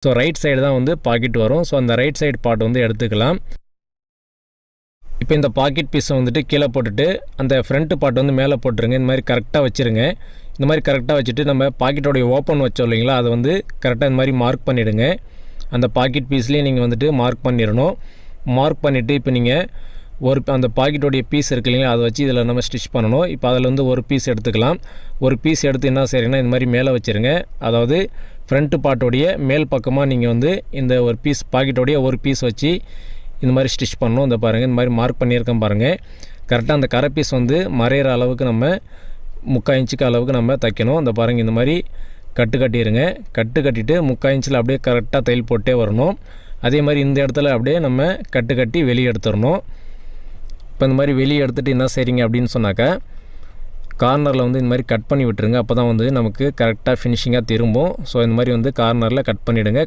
So right side தான் வந்து packet வரும். ஸோ அந்த ரைட் சைடு பார்ட் வந்து எடுத்துக்கலாம். இப்போ இந்த பாக்கெட் பீஸை வந்துட்டு கீழே போட்டுட்டு அந்த ஃப்ரண்ட் பார்ட் வந்து மேலே போட்டுருங்க. இந்த மாதிரி கரெக்டாக வச்சுருங்க. இந்த மாதிரி கரெக்டாக வச்சுட்டு நம்ம பாக்கெட்டோடைய ஓப்பன் வச்சோம் இல்லைங்களா, அதை வந்து கரெக்டாக இந்த மாதிரி மார்க் பண்ணிவிடுங்க. அந்த பாக்கெட் பீஸ்லேயே நீங்கள் வந்துட்டு மார்க் பண்ணிடணும். மார்க் பண்ணிவிட்டு இப்போ நீங்கள் அந்த பாக்கெட்டோடைய பீஸ் இருக்கு இல்லைங்களா, அதை வச்சு இதில் நம்ம ஸ்டிச் பண்ணணும். இப்போ அதில் வந்து ஒரு பீஸ் எடுத்துக்கலாம். ஒரு பீஸ் எடுத்து என்ன செய்றீங்கன்னா இந்த மாதிரி மேலே வச்சுருங்க. அதாவது ஃப்ரண்ட் பார்ட்டோடைய மேல் பக்கமாக நீங்கள் வந்து இந்த ஒரு பீஸ் பாக்கெட்டோடைய ஒரு பீஸ் வச்சு இந்த மாதிரி ஸ்டிச் பண்ணணும். இந்த பாருங்கள், இந்த மாதிரி மார்க் பண்ணியிருக்கேன் பாருங்கள். கரெக்டாக அந்த கரை பீஸ் வந்து மறையிற அளவுக்கு நம்ம 3/4 இன்ச்சுக்கு அளவுக்கு நம்ம தைக்கணும். இந்த பாருங்கள், இந்த மாதிரி கட்டு கட்டிடுங்க. கட்டு கட்டிட்டு 3/4 இன்ச்சில் அப்படியே கரெக்டாக தையல் போட்டே வரணும். அதே மாதிரி இந்த இடத்துல அப்படியே நம்ம கட்டு கட்டி வெளியே எடுத்துடணும். இப்போ இந்த மாதிரி வெளியே எடுத்துகிட்டு என்ன செய்றீங்க அப்படின்னு சொன்னாக்கா, கார்னரில் வந்து இந்த மாதிரி கட் பண்ணி விட்டுருங்க. அப்போ தான் வந்து நமக்கு கரெக்டாக ஃபினிஷிங்காக திரும்பும். ஸோ இந்த மாதிரி வந்து கார்னரில் கட் பண்ணிவிடுங்க.